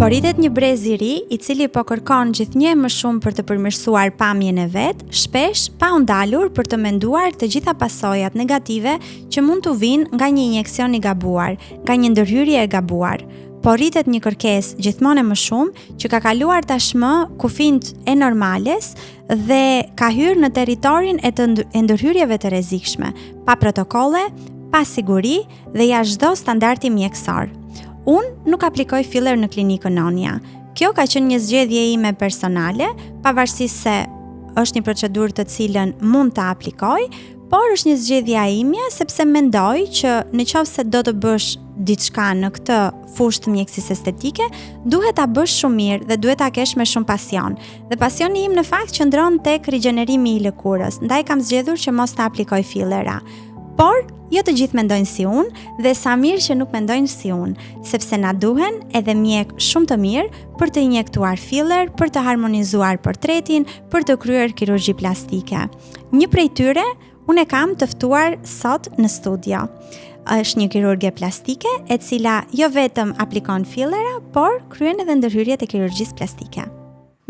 Porritet një brez i ri, i cili po kërkon gjithnjë më shumë për të përmirësuar pamjen e vet, shpesh pa u ndalur për të menduar të gjitha pasojat negative që mund të vinë nga një injeksion i gabuar, nga një ndërhyrje e gabuar. Porritet një kërkesë gjithmonë më shumë që ka kaluar tashmë kufijt e normales dhe ka hyrë në territorin e të ndërhyrjeve të rrezikshme, pa protokolle, pa siguri dhe jashtë çdo standardi mjekësor. Unë nuk aplikoj filler në klinikën Nonia. Kjo ka qenë një zgjedhje ime personale, pavarësisht se është një procedurë të cilën mund ta aplikoj, por është një zgjedhje ime sepse mendoj që nëse do të bësh diçka në këtë fushë të mjekësisë estetike, duhet ta bësh shumë mirë dhe duhet ta kesh me shumë pasion. Dhe pasioni im në fakt qëndron tek rigjenerimi i lëkurës, ndaj kam zgjedhur që mos ta aplikoj fillera. Por jo të gjithë mendojnë si unë dhe sa mirë që nuk mendojnë si unë, sepse na duhen edhe mjek shumë të mirë për të injektuar filler, për të harmonizuar portretin, për të kryer kirurgji plastike. Një prej tyre unë e kam të ftuar sot në studio. Është një kirurgje plastike e cila jo vetëm aplikon fillera, por kryen edhe ndërhyrjet e kirurgjisë plastike.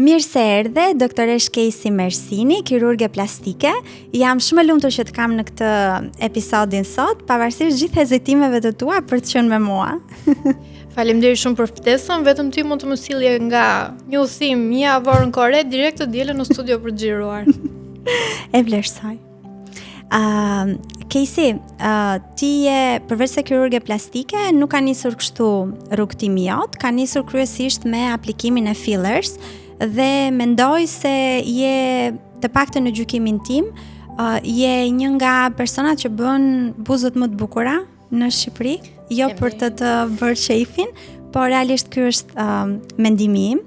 Mirë se erdhe, doktoresh Casey Mersini, kirurgje plastike. Jam shumë e lumtur që të kam në këtë episodin sot, pavarësisht gjithë hezitimeve të tua për të qenë me mua. Faleminderit shumë për ftesën, vetëm ti mund të më sillje nga një udhim, një javor në Kore direkt të dielën në studio për të xhiruar. E vlerësoj. Casey, ti je përveç se kirurgje plastike, nuk ka nisur kështu rrugtimi jot, ka nisur kryesisht me aplikimin e fillers. Dhe mendoj se je të paktën në gjykimin tim, je një nga personat që bën buzët më të bukura në Shqipëri, jo për të bërë shefin, por realisht ky është mendimi im.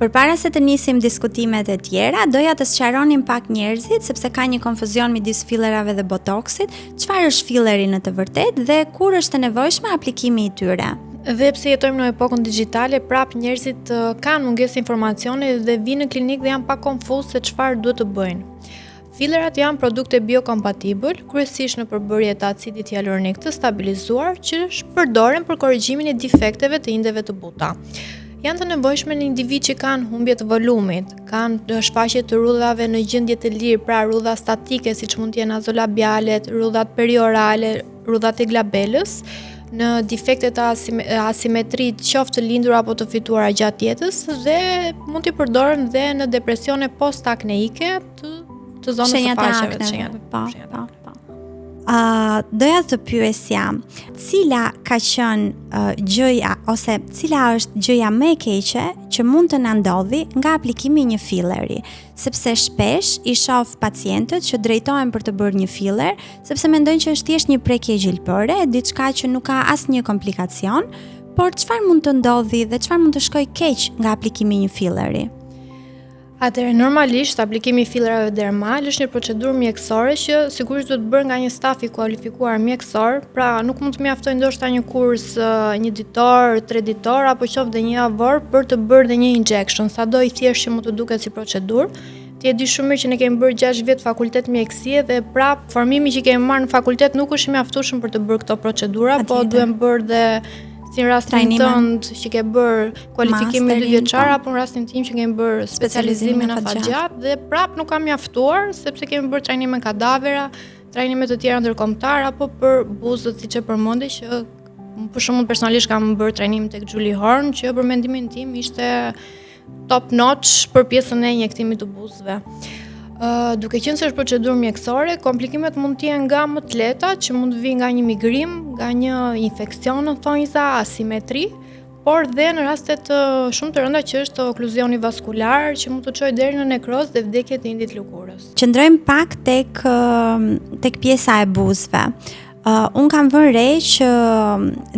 Përpara se të nisim diskutimet e tjera, doja të sqaronim pak njerëzit sepse ka një konfuzion midis fillerave dhe botoxit, çfarë është filleri në të vërtetë dhe kur është e nevojshme aplikimi i tyre. Dhe pse jetojmë në epokën digjitale, prap njerëzit kanë mungesë informacioni dhe vinë në klinikë dhe janë pak konfuz se çfarë duhet të bëjnë. Fillerat janë produkte biokompatibël, kryesisht në përbërje të acidit hyaluronik të stabilizuar, që përdoren për korrigjimin e defekteve të indeve të buta. Janë të nevojshme në individ që kanë humbje të volumit, kanë shfaqje të rrudhave në gjendje të lirë, pra rrudha statike siç mund të jenë nazolabialet, rrudhat periorale, rrudhat e glabelës, në defektet e asimetrit, qoftë të lindur apo të fituara gjatë jetës, dhe mund t'i përdoren dhe në depresione post-akneike të zonës së faqeve të shenjave. Doja të pyesja, cila ka qenë gjëja ose cila është gjëja më e keqe që mund të na ndodhi nga aplikimi i një filleri, sepse shpesh i shoh pacientët që drejtohen për të bërë një filler, sepse mendojnë që është thjesht një prekje gjilpore, diçka që nuk ka asnjë komplikacion, por çfarë mund të ndodhi dhe çfarë mund të shkojë keq nga aplikimi i një filleri? Atëherë, normalisht, aplikimi i fillerave dermal është një procedurë mjekësore që sigurisht duhet bërë nga një staf i kualifikuar mjekësor, pra nuk mund të mjaftojë ndoshta një kurs 1 ditor, 3 ditor apo qoftë dhe një javor për të bërë dhe një injection, sado i thjeshtë që mund të duket si procedurë. Ti e di shumë mirë që ne kemi bërë 6 vjet fakultet mjekësie dhe prap formimi që kemi marrë në fakultet nuk është i mjaftueshëm për të bërë këto procedura, po duhem bërë dhe si në rastin tënd që ke bërë kualifikimin 2 vjeçar apo në rastin tim që kemi bërë specializimin afatgjat dhe prap nuk kam mjaftuar sepse kemi bërë trajnime kadavera, trajnime të tjera ndërkombëtar apo për buzët siç e përmendë që për shembull personalisht kam bërë trajnim tek Julie Horn që për mendimin tim ishte top notch për pjesën e injektimit të buzëve. Duke qenë se është procedurë mjekësore, komplikimet mund të jenë nga më të lehta, që mund të vijë nga një migrim, nga një infeksion në thonjza, asimetri, por dhe në raste të shumë të rënda që është okluzioni vaskular, që mund të çojë deri në nekroz dhe vdekje të indit lëkurës. Qëndrojmë pak tek pjesa e buzëve. Unë kam vënë re që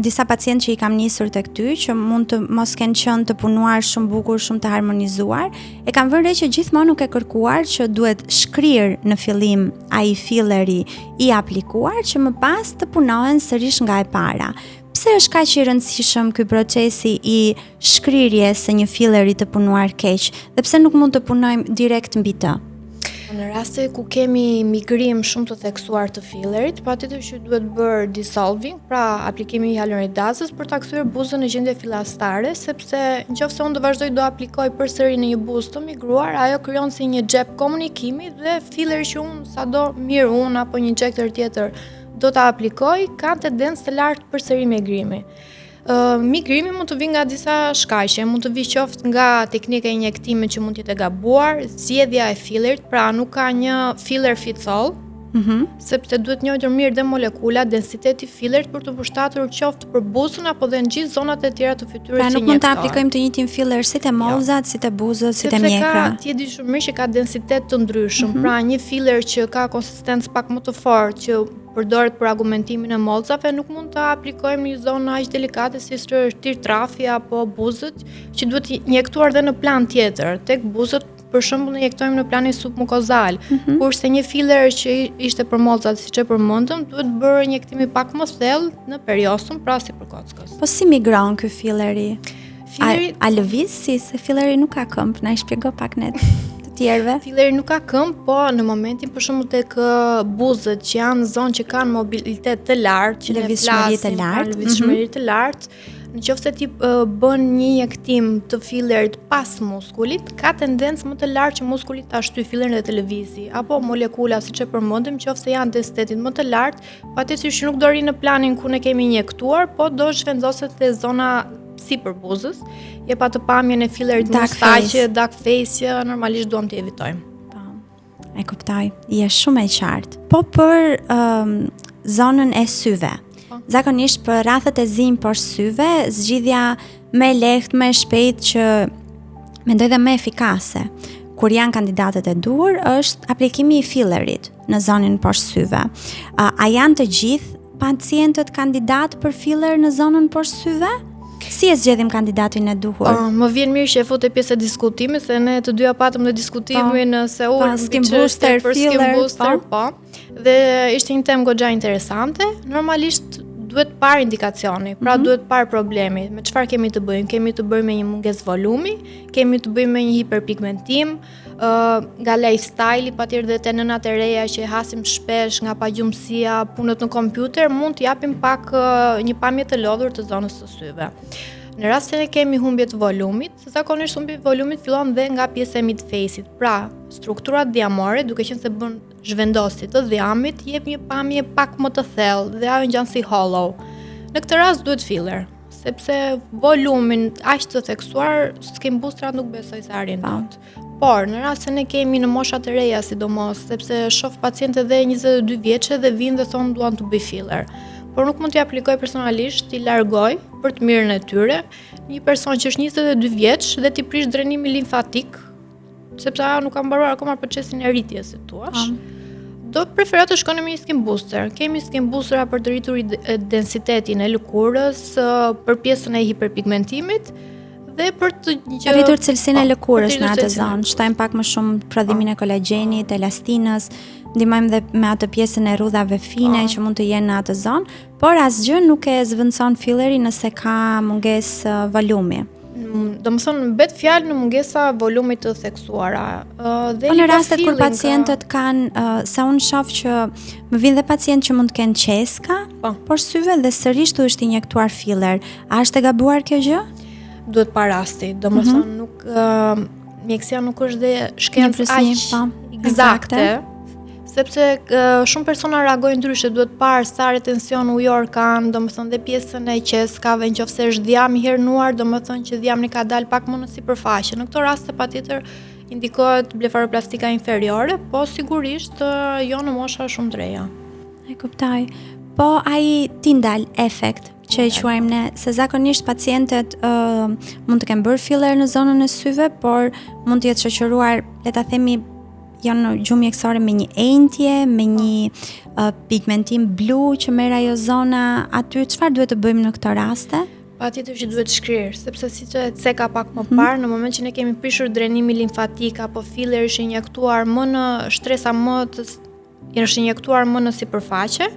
disa pacientë që i kam nisur tek ty, që mund të mos kenë qenë të punuar shumë bukur, shumë të harmonizuar, e kam vënë re që gjithmonë nuk e kërkuar që duhet shkrir në fillim ai filleri i aplikuar që më pas të punohen sërish nga e para. Pse është kaq i rëndësishëm ky procesi i shkrirjes së një filleri të punuar keq, dhe pse nuk mund të punojmë direkt mbi të? Në raste ku kemi migrim shumë të theksuar të fillerit, patjetër që duhet bërë dissolving, pra aplikimi i hyaluronidazës për ta kthyer buzën në gjendje fillastare, sepse nëse unë do vazhdoj do aplikoj përsëri në një buzë të migruar, ajo krijon si një xhep komunikimi dhe filleri që unë sado mirë unë apo një injektor tjetër do ta aplikoj, ka tendencë të lartë përsëri migrimi. Migrimi mund të vijë nga disa shkaqe, mund të vijë qoftë nga teknika e injektimit që mund të jetë e gabuar, zgjedhja e fillerit, pra nuk ka një filler fits all, sepse duhet njohur mirë dhe molekula, densiteti i fillerit për të përshtatur qoftë për buzën apo dhe në gjithë zonat e tjera të fytyrës. Pra nuk mund të aplikojmë të njëjtin filler si te mollzat, si te buzët, si te mjekra. Sepse ti e di shumë mirë që ka densitet të ndryshëm. Pra një filler që ka konsistencë pak më të fortë që përdoret për argumentimin e mollzave, nuk mund të aplikojmë një zonë aq delikate si është trafi apo buzët, që duhet injektuar dhe në plan tjetër. Tek buzët për shembull ne injektojmë në planin submukozal, kurse një filler që ishte për mollzat siç e përmendëm, duhet bërë injektimi pak më thellë në periostëm, pra si për kockës. Po si migron ky filleri? A lëviz si se filleri nuk ka këmbë, na i shpjego pak ne të tjerëve. Filleri nuk ka këmbë, po në momentin për shembull tek buzët që janë zonë që kanë mobilitet të lartë, që lëvizshmëri të lartë, nëse ti bën një injektim të fillerit pas muskulit, ka tendencë më të lartë që muskuli ta shtyjë fillerin dhe të lëvizi, apo molekula siç e përmendëm, nëse janë densitetit më të lartë, patjetër që nuk do rri në planin ku ne kemi injektuar, po do zhvendoset te zona sipër buzës, jep atë pamjen e fillerit mustaqe, dark face, që normalisht duam të evitojmë. Po. E kuptoj. Je shumë e qartë. Po për zonën e syve. Zakonisht për rrethet e zinj poshtë syve, zgjidhja më e lehtë, më e shpejtë që mendoj dhe më efikase kur janë kandidatet e duhur është aplikimi i fillerit në zonën poshtë syve. A janë të gjithë pacientët kandidat për filler në zonën poshtë syve? Si e zgjedhim kandidatin e duhur? Më vjen mirë që e futet pjesë e diskutimit, se ne të dyja patëm dhe diskutimin se skin booster, filler, po. Dhe ishte një temë goxha interesante. Normalisht duhet parë indikacioni, pra duhet parë problemi. Me çfarë kemi të bëjmë? Kemi të bëjmë me një mungesë volumi, kemi të bëjmë me një hiperpigmentim, nga lifestyle, patjetër dhe te nënat e reja që hasim shpesh nga pagjumësia, punët në kompjuter, mund të japim pak një pamje të lodhur të zonës së syve. Në rast se ne kemi humbje të volumit, zakonisht humbja e volumit fillon dhe nga pjesa e mid-face-it. Pra, struktura diamore, duke qenë se bën zhvendosje të dhiamit, jep një pamje pak më të thellë dhe ajo ngjan si hollow. Në këtë rast duhet filler, sepse volumin aq të theksuar skin boostrat nuk besoj se arrin dot. Por në rast se ne kemi në mosha të reja sidomos, sepse shoh pacientë dhe 22 vjeçë dhe vinë dhe thonë duan të bëj filler. Por nuk mund t'i aplikoj personalisht, t'i largoj për të mirën e tyre, një person që është 22 vjeç dhe t'i prish drenimin limfatik, sepse ajo nuk ka mbaruar akoma procesin e rritjes, si thua. Do preferoj të shkoni me një skin booster. Kemi skin boostera për të rritur densitetin e lëkurës, për pjesën e hiperpigmentimit dhe për të rritur cilësinë e lëkurës në atë zonë. Shtojmë pak më shumë prodhimin e kolagjenit, elastinës, ndihmojmë dhe me atë pjesën e rrudhave fine që mund të jenë në atë zonë, por asgjë nuk e zvendëson filleri nëse ka mungesë volumi. Domethënë mbet fjalë në mungesa volumit të theksuara. Po në rastet kur pacientët kanë, se unë shoh që më vijnë dhe pacientë që mund të kenë qeska, por syve dhe sërish tu është injektuar filler. A është e gabuar kjo gjë? Duhet pa rasti. Domethënë nuk mjekësia nuk është dhe shkencë aq eksakte. Sepse shumë persona reagojnë ndryshe, duhet parë sa retension ujor kanë, domethënë dhe pjesën e qeskave, nëse është dhiam i hernuar, domethënë që dhiamni ka dalë pak më në sipërfaqe. Në këto raste patjetër indikohet blefaroplastika inferiore, po sigurisht jo në mosha shumë të reja. E kuptoj. Po ai tindal efekt që e quajmë ne, se zakonisht pacientët mund të kenë bërë filler në zonën e syve, por mund të jetë shoqëruar, le ta themi, janë në gjuhë mjekësore me një entje, me një pigmentim blu që merr ajo zona aty. Çfarë duhet të bëjmë në këto raste? Patjetër që duhet shkrirë, sepse siç e ceka pak më parë, në moment që ne kemi prishur drenimin limfatik apo filleri është injektuar më në shtresa është injektuar më në sipërfaqe,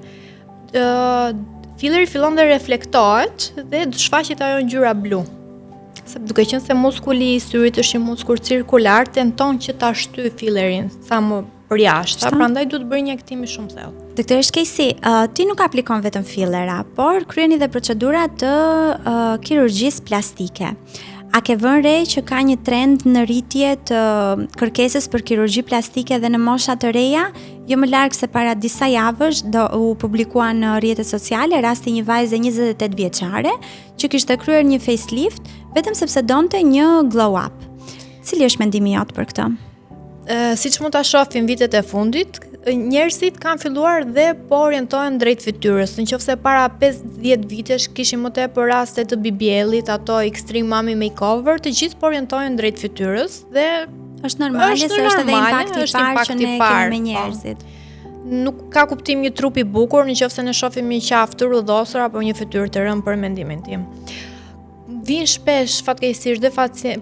filleri fillon dhe reflektohet dhe shfaqet ajo ngjyra blu. Duke qenë se muskuli i syrit është një muskull cirkular, tenton që ta shtyjë fillerin sa më përjashtë, prandaj duhet bërë një hektimi shumë thellë. Doktor Shkejsi, ti nuk aplikon vetëm fillera, por kryeni dhe procedura të kirurgjisë plastike. A ke vënë re që ka një trend në rritje të kërkesës për kirurgji plastike dhe në mosha të reja? Jo më larg se para disa javësh u publikua në rrjetet sociale rasti një vajze 28 vjeçare që kishte kryer një facelift vetëm sepse donte një glow up. Cili është mendimi jot për këtë? Siç mund ta shohim vitet e fundit, njerëzit kanë filluar dhe po orientohen drejt fytyrës. Nëse para 5-10 vitesh kishim më tepër raste të BBL-it, ato extreme mommy makeover, të gjithë po orientohen drejt fytyrës dhe është normale se është edhe impakti i parë që ne kemi me njerëzit. Nuk ka kuptim një trup i bukur nëse ne shohim një qafë të rrudhosur apo një fytyrë të rënë për mendimin tim. Vinë shpesh fatkeqësisht dhe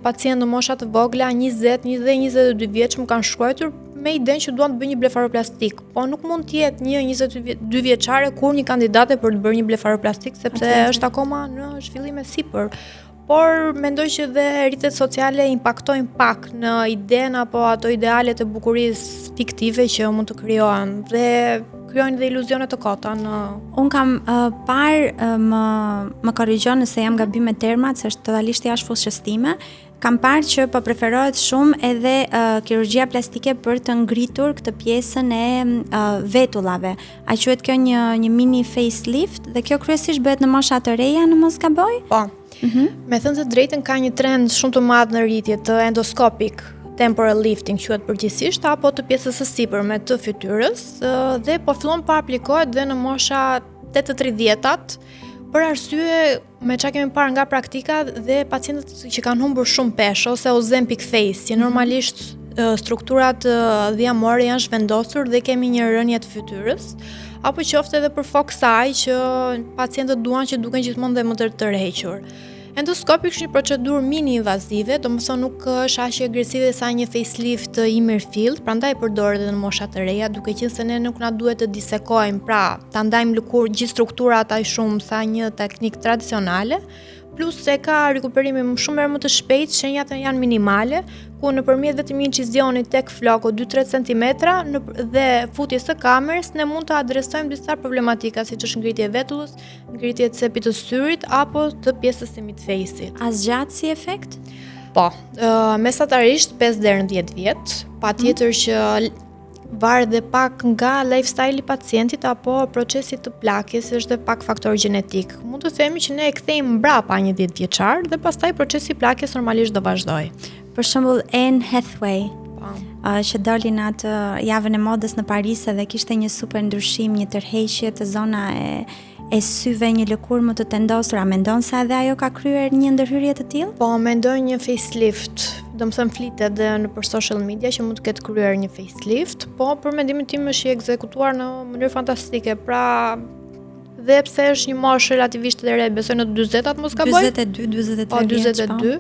pacientë në mosha të vogla, 20 dhe 22 vjeç më kanë shkruar me idenë që duan të bëjnë një blefaroplastik, po nuk mund të jetë një 22 vjeçare kur një kandidate për të bërë një blefaroplastik sepse është akoma në zhvillim e sipër. Por mendoj që dhe rrjetet sociale impaktojnë pak në idenë apo ato idealet e bukurisë fiktive që mund të krijohen dhe krijojnë dhe iluzione të kota në. Un kam parë më korrigjon nëse jam gabim me termat, se është totalisht jashtë fushës time. Kam parë që po preferohet shumë edhe kirurgjia plastike për të ngritur këtë pjesën e vetullave. A quhet kjo një mini facelift dhe kjo kryesisht bëhet në mosha të reja, në mos gaboj? Po. Me thënë të drejtën ka një trend shumë të madh në rritje të endoskopik temporal lifting quhet përgjithsisht apo të pjesës së sipërme të fytyrës dhe po fillon pa aplikohet dhe në mosha 8-30-at për arsye me çka kemi parë nga praktika dhe pacientët që kanë humbur shumë peshë ose Ozempic face, që normalisht strukturat dhjamore janë zhvendosur dhe kemi një rënje të fytyrës, apo qoftë edhe për fok kësaj që pacientët duan që duken gjithmonë dhe më të tërhequr. Endoskopi është një procedurë mini invazive, domethënë nuk është aq agresive sa një facelift i mirëfillt, prandaj përdoret edhe në mosha të reja, duke qenë se ne nuk na duhet të disekojmë, pra ta ndajmë lëkurë gjithë strukturat aq shumë sa një teknikë tradicionale, plus se ka rikuperime shumë më të shpejtë, shenjat janë minimale, ku nëpërmjet vetëm një incizionit tek floku 2-3 cm dhe futjes së kamerës ne mund të adresojmë disa problematika siç është ngritje e vetullës, ngritje e cepit të syrit apo të pjesës së midface-it. A zgjat si efekt? Po, mesatarisht 5 deri në 10 vjet, patjetër që varet dhe pak nga lifestyle i pacientit apo procesi të plakjes, është dhe pak faktor gjenetik. Mund të themi që ne e kthejmë mbrapa një 10 vjeçar dhe pastaj procesi i plakjes normalisht do vazhdoj. Për shembull Anne Hathaway, që doli në atë javën e modës në Paris dhe kishte një super ndryshim, një tërheqje të zona e syve, një lëkurë më të tendosur. A mendon se edhe ajo ka kryer një ndërhyrje të tillë? Po, mendoj një facelift. Domethënë flitet edhe nëpër social media që mund të ketë kryer një facelift, po për mendimin tim është i ekzekutuar në mënyrë fantastike. Pra, dhe pse është një moshë relativisht e re, besoj në 40-at mos gaboj. 42, 43 po, 42.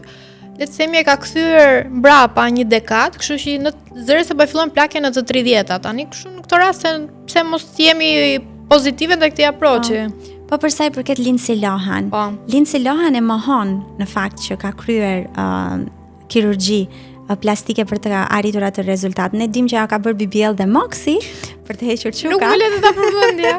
Le të themi e ka kthyer mbrapa një dekadë, kështu që në zëre se po fillon plakja në të 30-at. Tani kështu në këtë rast pse mos jemi pozitive ndaj këtij approachi. Po për sa i përket Lindsay Lohan. Po. Lindsay Lohan e mohon në fakt që ka kryer kirurgji plastike për të arritur atë rezultat. Ne dim që ajo ka bërë BBL dhe Moxi për të hequr çuka. Nuk vëlet ta përmendja.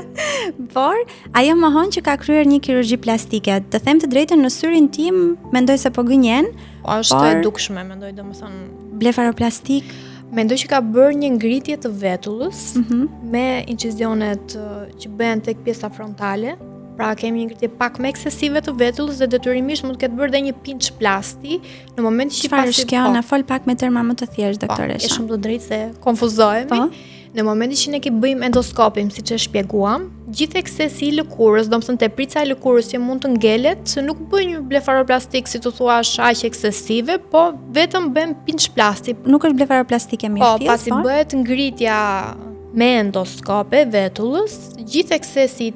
Por ajo mohon që ka kryer një kirurgji plastike. Të them të drejtën, në syrin tim mendoj se po gënjen. Po është e dukshme, mendoj, domethënë blefaroplastik. Mendoj që ka bërë një ngritje të vetullës me incizionet që bëhen tek pjesa frontale. Pra kemi një ngritje pak më eksesive të vetullës dhe detyrimisht mund të ketë bërë dhe një pinç plasti në momentin që pasi kjo na fol pak me terma më të thjeshtë, doktoresha. Është shumë të drejtë se konfuzohemi. Po. Në momentin që ne bëjmë endoskopin, siç e shpjeguam, gjithë eksesi i lëkurës, domethënë teprica e lëkurës që mund të ngelet, nuk bën një blefaroplastik si të thuash aq eksesive, po vetëm bën pinç plasti. Nuk është blefaroplastike mirëfillt. Po, pasi bëhet ngritja me endoskope vetullës, gjithë eksesi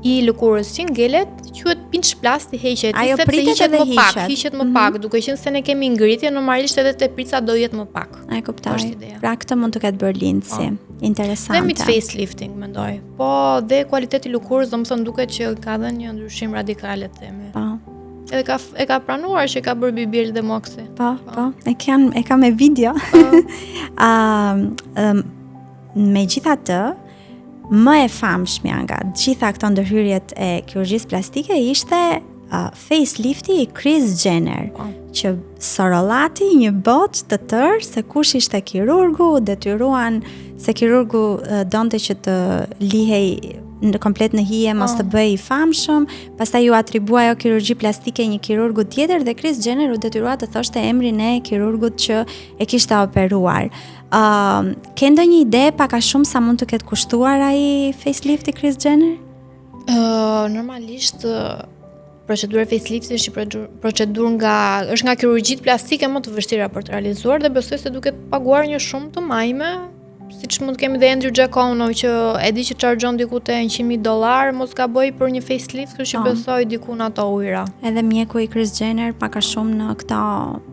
i lëkurës që ngelet, quhet pinç plasti heqet, sepse hiqet më pak, duke qenë se ne kemi ngritje, normalisht edhe teprica do jetë më pak. E kuptoj. Pra këtë mund të ketë bërë Lindsay. Interesante. Dhe mid facelifting mendoj. Po dhe kualiteti i lëkurës, domethënë duket që ka dhënë një ndryshim radikal, themi. Po. Edhe e ka pranuar që ka bërë BBL dhe Moxi. Po. E kam me video. Megjithatë, më e famshmja nga gjitha këto ndërhyrjet e kirurgjisë plastike ishte facelifti i Kris Jenner, që sorollati një botë të tërë se kush ishte kirurgu, detyruan se kirurgu donte që të lihej në komplet në hije, mos të bëj i famshëm, pastaj ju atribuaj kirurgji plastike një kirurgu tjetër dhe Kris Jenner u detyrua të thoshte emrin e kirurgut që e kishte operuar. Ke ndonjë ide pak a shumë sa mund të ketë kushtuar ai facelift i Kris Jenner? Normalisht procedura e faceliftit është procedurë është nga kirurgjitë plastike më të vështira për të realizuar dhe besoj se duket paguar një shumë të majme, siç mund të kemi dhe Andrew Giacomo që e di që chargjon diku te $100,000 mos gaboj për një facelift, kështu që besoj diku në ato ujëra. Edhe mjeku i Kris Jenner pak a shumë në këto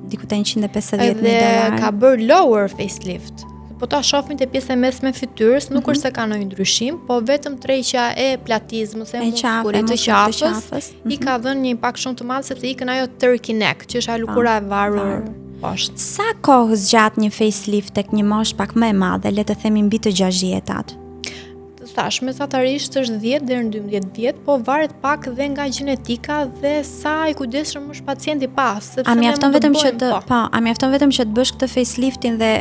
diku te $150,000. Edhe ka bërë lower facelift. Po ta shohim te pjesa e mesme e fytyrës, nuk është se ka ndonjë ndryshim, po vetëm tërheqja e platizmës, e muskulit të qafës, i ka dhënë një impakt shumë të madh sepse ikën ajo turkey neck, që është ajo lëkura e varur poshtë. Sa kohë zgjat një facelift tek një moshë pak më e madhe, le të themi mbi të 6 vjetat? Thash, mesatarisht është 10 deri në 12 vjet, po varet pak dhe nga gjenetika dhe sa i kujdesshëm është pacienti pas, sepse a mjafton vetëm që të bësh këtë faceliftin dhe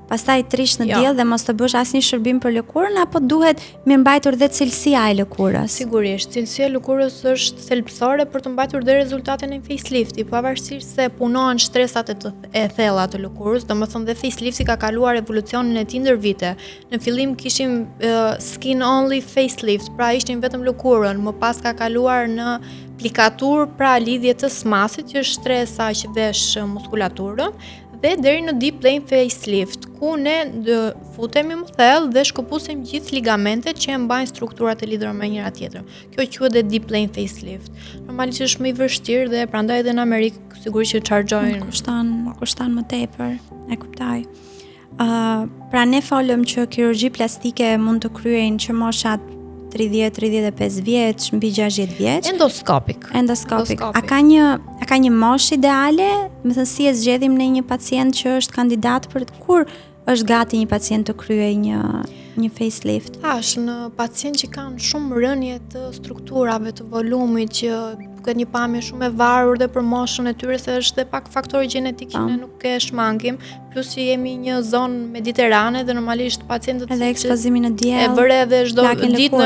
pastaj trish në diell dhe mos të bësh asnjë shërbim për lëkurën, apo duhet mirëmbajtur dhe cilësia e lëkurës? Sigurisht, cilësia e lëkurës është thelbësore për të mbajtur dhe rezultatin e faceliftit, pavarësisht se punohen shtresat e thella të lëkurës, domethënë dhe facelifti ka kaluar evolucionin e tij ndër vite. Në fillim kishim skin only facelift, pra ishim vetëm lëkurën, më pas ka kaluar në plikatur, pra lidhje të smasit, që është shtresa që vesh muskulaturën, dhe deri në deep plane facelift, ku ne futemi më thellë dhe shkëpusim gjithë ligamentet që e mbajnë strukturat e lidhura me njëra tjetrën. Kjo quhet dhe deep plane facelift. Normalisht është më i vështirë dhe prandaj edhe në Amerikë sigurisht që chargjojnë. Kushton më tepër, e kuptoj. Pra ne folëm që kirurgji plastike mund të kryejnë që moshat 30-35 vjeç, mbi 60 vjeç. Endoskopik. A ka një moshë ideale? Me thënë si e zgjedhim në një pacient që është kandidat për kur është gati një pacient të kryej një facelift? Në pacient që kanë shumë rënje të strukturave, të volumit, që duket një pamje shumë e varur dhe për moshën e tyre, se është dhe pak faktori gjenetik që ne nuk e shmangim, plus që jemi një zonë mediterane dhe normalisht pacientët edhe ekspozimin në diell, e vëre edhe çdo ditë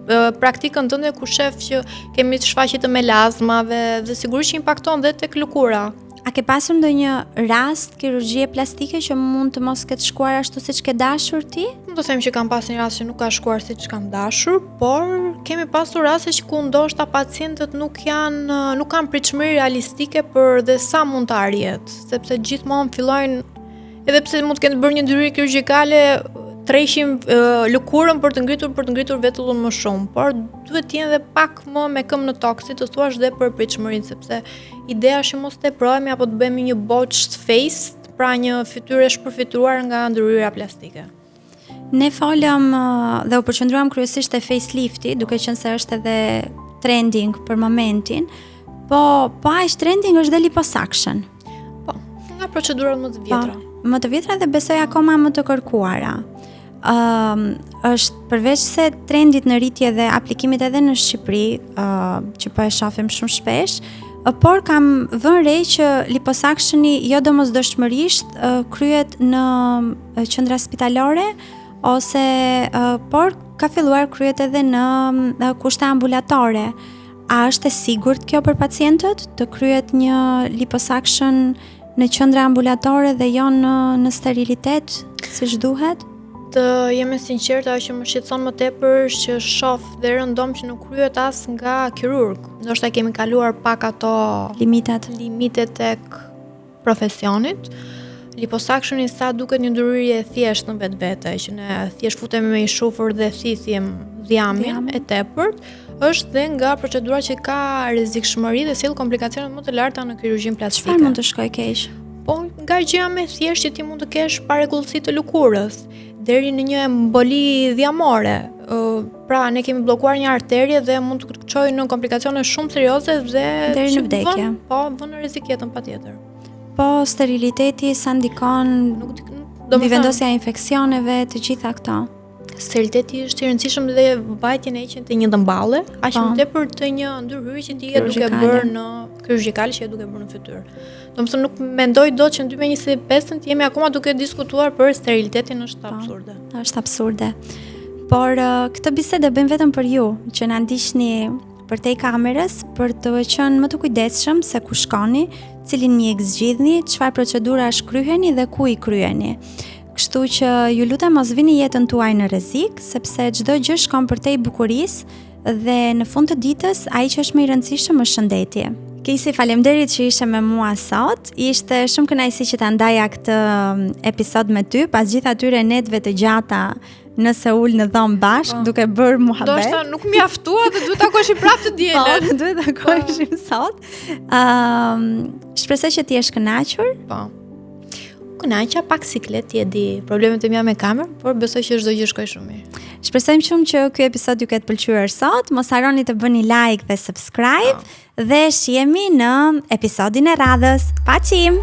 në praktikën tënde ku shef që kemi të shfaqje të melazmave dhe sigurisht që impakton dhe tek lëkura. A ke pasur ndonjë rast kirurgjie plastike që mund të mos ketë shkuar ashtu siç ke dashur ti? Mund të them që kam pasur një rast që nuk ka shkuar siç kam dashur, por kemi pasur raste që ku ndoshta pacientët nuk kanë pritshmëri realistike për dhe sa mund të arrihet, sepse gjithmonë fillojnë, edhe pse mund të kenë bërë një ndryrje kirurgjikale, treshim lëkurën për të ngritur vetullun më shumë, por duhet të jenë edhe pak më me këmbë në tokë, si të thuash dhe për pritshmërinë, sepse ideja është mos teprohemi apo të bëjmë një botched face, pra një fytyrë e shpërfituar nga ndryrja plastike. Ne folëm dhe u përqendruam kryesisht te facelifti, duke qenë se është edhe trending për momentin, po aq trending është dhe liposuction. Po, nga procedurat më të vjetra. Më të vjetra dhe besoj akoma më të kërkuara. Është përveç se trendit në rritje dhe aplikimit edhe në Shqipëri, që po e shohim shumë shpesh, por kam vënë re që liposuctioni jo domosdoshmërisht kryhet në qendra spitalore ose por ka filluar kryhet edhe në kushte ambulatore. A është e sigurt kjo për pacientët të kryhet një liposuction në qendra ambulatore dhe jo në sterilitet siç duhet? Të jem e sinqert, ajo që më shqetëson më tepër është që shoh dhe rëndom që nuk kryhet as nga kirurg. Ndoshta kemi kaluar pak ato limitet tek profesionit. Liposuctioni sa duket një ndryrje e thjeshtë në vetvete, që ne thjesht futemi me një shufër dhe thithjem dhjamin e tepërt, është dhe nga procedura që ka rrezikshmëri dhe sjell komplikacione më të larta në kirurgjinë plastike. Çfarë mund të shkojë keq? Po nga gjëja më thjeshtë që ti mund të kesh parekullsi të lëkurës, deri në një emboli dhjamore, pra ne kemi bllokuar një arterie dhe mund të çojë në komplikacione shumë serioze dhe deri në vdekje. Vën në rrezik jetën patjetër. Po steriliteti sa ndikon mbi vendosja e infeksioneve, të gjitha këto. Steriliteti është i rëndësishëm dhe vajtjen e heqjen të një dëmballe, aq më tepër të një ndërhyrje që ti je duke bërë në kirurgjikale që je duke bërë në fytyrë. Domethënë nuk mendoj dot që në 2025 jemi akoma duke diskutuar për sterilitetin, është absurde. Është absurde. Por këtë bisedë bëjmë vetëm për ju, që na ndiqni përtej kamerës për të qenë më të kujdesshëm se ku shkoni, cilin mjek zgjidhni, çfarë procedurash kryheni dhe ku i kryheni. Kështu që ju lutem mos vini jetën tuaj në rrezik, sepse çdo gjë shkon përtej bukurisë dhe në fund të ditës ai që është më i rëndësishëm është shëndeti. Kesi, faleminderit që ishe me mua sot. Ishte shumë kënaqësi që ta ndaja këtë episod me ty, pas gjithë atyre netëve të gjata në Seul në dhomë bashkë, duke bërë muhabet. Ndoshta nuk mjaftua dhe duhet takoshim prapë të dielën. Po, duhet takoshim sot. Shpresoj që ti jesh kënaqur. Po. Kënaqja pak siklet, ti e di problemet e mia me kamerë, por besoj që çdo gjë shkoi shumë mirë. Shpresojmë shumë që ky episod ju ketë pëlqyer sot. Mos harroni të bëni like dhe subscribe dhe shihemi në episodin e radhës. Paqim.